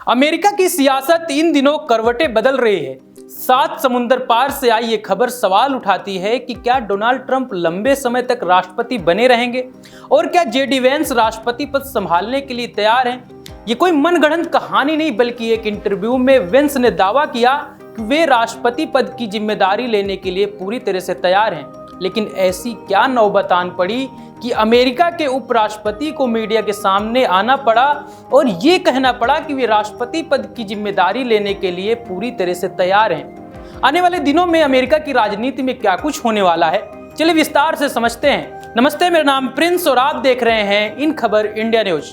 America की सियासत इन दिनों करवटें बदल रही है। 7 समुंदर पार से आई ये खबर सवाल उठाती है कि क्या डोनाल्ड ट्रंप लंबे समय तक राष्ट्रपति बने रहेंगे और क्या जेडी वेंस राष्ट्रपति पद संभालने के लिए तैयार हैं। ये कोई मनगढ़ंत कहानी नहीं, बल्कि एक इंटरव्यू में वेंस ने दावा किया कि वे राष्ट्रपति पद की जिम्मेदारी लेने के लिए पूरी तरह से तैयार हैं। लेकिन ऐसी क्या नौबत आन पड़ी कि अमेरिका के उपराष्ट्रपति को मीडिया के सामने आना पड़ा और ये कहना पड़ा कि वे राष्ट्रपति पद की जिम्मेदारी लेने के लिए पूरी तरह से तैयार हैं। आने वाले दिनों में अमेरिका की राजनीति में क्या कुछ होने वाला है, चलिए विस्तार से समझते हैं। नमस्ते, मेरा नाम प्रिंस और आप देख रहे हैं इन खबर इंडिया न्यूज।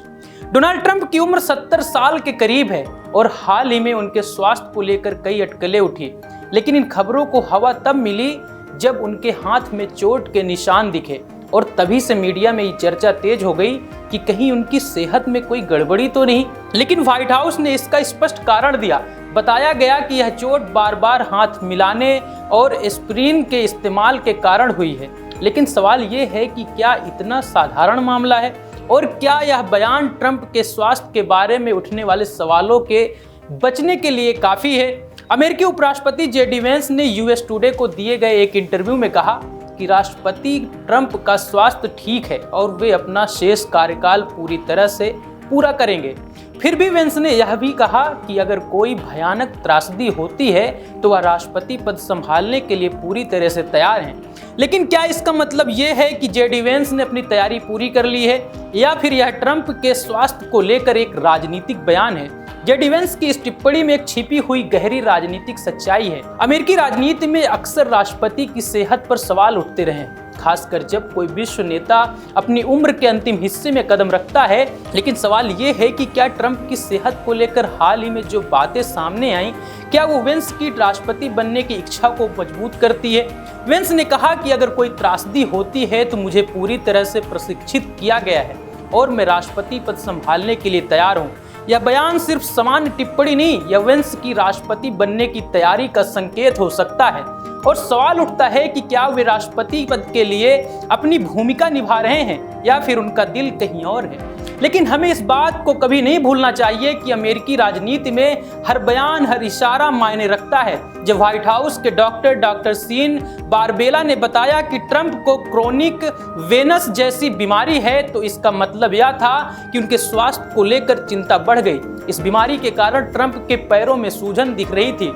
डोनाल्ड ट्रंप की उम्र 70 साल के करीब है और हाल ही में उनके स्वास्थ्य को लेकर कई अटकलें उठी, लेकिन इन खबरों को हवा तब मिली जब उनके हाथ में चोट के निशान दिखे और तभी से मीडिया में ये चर्चा तेज हो गई कि कहीं उनकी सेहत में कोई गड़बड़ी तो नहीं। लेकिन व्हाइट हाउस ने इसका स्पष्ट कारण दिया। बताया गया कि यह चोट बार बार हाथ मिलाने और एस्पिरिन के इस्तेमाल के कारण हुई है। लेकिन सवाल ये है कि क्या इतना साधारण मामला है और क्या यह बयान ट्रंप के स्वास्थ्य के बारे में उठने वाले सवालों के बचने के लिए काफ़ी है। अमेरिकी उपराष्ट्रपति जेडी वेंस ने यूएस टुडे को दिए गए एक इंटरव्यू में कहा कि राष्ट्रपति ट्रंप का स्वास्थ्य ठीक है और वे अपना शेष कार्यकाल पूरी तरह से पूरा करेंगे। फिर भी वेंस ने यह भी कहा कि अगर कोई भयानक त्रासदी होती है तो वह राष्ट्रपति पद संभालने के लिए पूरी तरह से तैयार हैं। लेकिन क्या इसका मतलब ये है कि जेडी वेंस ने अपनी तैयारी पूरी कर ली है या फिर यह ट्रंप के स्वास्थ्य को लेकर एक राजनीतिक बयान है। जेडी वेंस की इस टिप्पणी में एक छिपी हुई गहरी राजनीतिक सच्चाई है। अमेरिकी राजनीति में अक्सर राष्ट्रपति की सेहत पर सवाल उठते रहे, खासकर जब कोई विश्व नेता अपनी उम्र के अंतिम हिस्से में कदम रखता है। लेकिन सवाल ये है कि क्या ट्रंप की सेहत को लेकर हाल ही में जो बातें सामने आई, क्या वो वेंस की राष्ट्रपति बनने की इच्छा को मजबूत करती है। वेंस ने कहा कि अगर कोई त्रासदी होती है तो मुझे पूरी तरह से प्रशिक्षित किया गया है और मैं राष्ट्रपति पद संभालने के लिए तैयार हूँ। यह बयान सिर्फ सामान्य टिप्पणी नहीं, यह वेंस की राष्ट्रपति बनने की तैयारी का संकेत हो सकता है। और सवाल उठता है कि क्या वे राष्ट्रपति पद के लिए अपनी भूमिका निभा रहे हैं या फिर उनका दिल कहीं और है। लेकिन हमें इस बात को कभी नहीं भूलना चाहिए कि अमेरिकी राजनीति में हर बयान, हर इशारा मायने रखता है। जब व्हाइट हाउस के डॉक्टर सीन बारबेला ने बताया कि ट्रंप को क्रोनिक वेनस जैसी बीमारी है, तो इसका मतलब यह था कि उनके स्वास्थ्य को लेकर चिंता बढ़ गई। इस बीमारी के कारण ट्रंप के पैरों में सूजन दिख रही थी,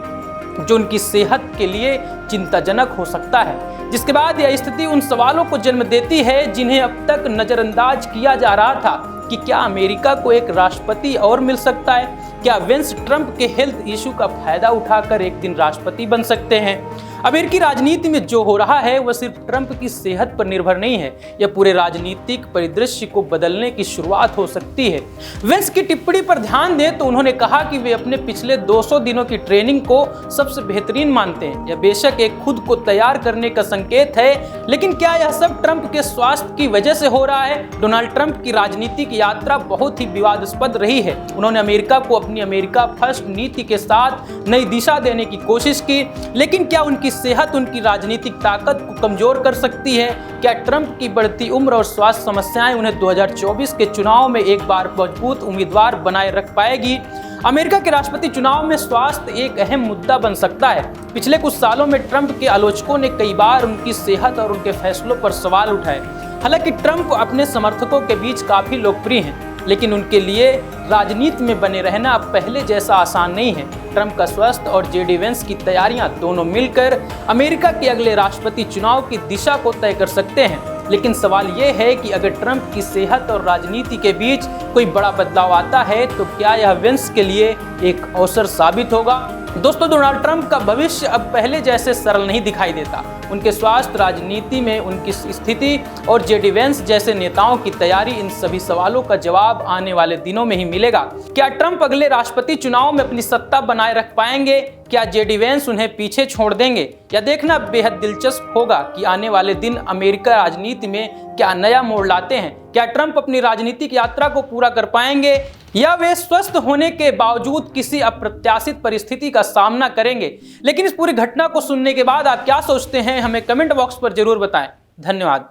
जो उनकी सेहत के लिए चिंताजनक हो सकता है। जिसके बाद यह स्थिति उन सवालों को जन्म देती है जिन्हें अब तक नजरअंदाज किया जा रहा था कि क्या अमेरिका को एक राष्ट्रपति और मिल सकता है। क्या वेंस ट्रंप के हेल्थ इशू का फायदा उठाकर एक दिन राष्ट्रपति बन सकते हैं। अमेरिकी राजनीति में जो हो रहा है वह सिर्फ ट्रंप की सेहत पर निर्भर नहीं है, यह पूरे राजनीतिक परिदृश्य को बदलने की शुरुआत हो सकती है। वेंस की टिप्पणी पर ध्यान दें तो उन्होंने कहा कि वे अपने पिछले 200 दिनों की ट्रेनिंग को सबसे बेहतरीन मानते हैं। यह बेशक एक खुद को तैयार करने का संकेत है, लेकिन क्या यह सब ट्रंप के स्वास्थ्य की वजह से हो रहा है। डोनाल्ड ट्रंप की राजनीतिक यात्रा बहुत ही विवादास्पद रही है। उन्होंने अमेरिका को अपनी अमेरिका फर्स्ट नीति के साथ नई दिशा देने की कोशिश की, लेकिन क्या उनकी सेहत उनकी राजनीतिक ताकत को कमजोर कर सकती है। क्या ट्रंप की बढ़ती उम्र और स्वास्थ्य समस्याएं उन्हें 2024 के चुनाव में एक बार मजबूत उम्मीदवार बनाए रख पाएगी। अमेरिका के राष्ट्रपति चुनाव में स्वास्थ्य एक अहम मुद्दा बन सकता है। पिछले कुछ सालों में ट्रंप के आलोचकों ने कई बार उनकी सेहत और उनके फैसलों पर सवाल उठाए। हालांकि ट्रंप अपने समर्थकों के बीच काफी लोकप्रिय हैं, लेकिन उनके लिए राजनीति में बने रहना अब पहले जैसा आसान नहीं है। ट्रंप का स्वास्थ्य और जेडी वेंस की तैयारियां दोनों मिलकर अमेरिका के अगले राष्ट्रपति चुनाव की दिशा को तय कर सकते हैं। लेकिन सवाल यह है कि अगर ट्रंप की सेहत और राजनीति के बीच कोई बड़ा बदलाव आता है तो क्या यह वेंस के लिए एक अवसर साबित होगा। दोस्तों, डोनाल्ड ट्रंप का भविष्य अब पहले जैसे सरल नहीं दिखाई देता। उनके स्वास्थ्य, राजनीति में उनकी स्थिति और जेडी वेंस जैसे नेताओं की तैयारी, इन सभी सवालों का जवाब आने वाले दिनों में ही मिलेगा। क्या ट्रंप अगले राष्ट्रपति चुनाव में अपनी सत्ता बनाए रख पाएंगे, क्या जेडी वेंस उन्हें पीछे छोड़ देंगे। यह देखना बेहद दिलचस्प होगा कि आने वाले दिन अमेरिका राजनीति में क्या नया मोड़ लाते हैं। क्या ट्रंप अपनी राजनीतिक यात्रा को पूरा कर पाएंगे या वे स्वस्थ होने के बावजूद किसी अप्रत्याशित परिस्थिति का सामना करेंगे। लेकिन इस पूरी घटना को सुनने के बाद आप क्या सोचते हैं, हमें कमेंट बॉक्स पर जरूर बताएं। धन्यवाद।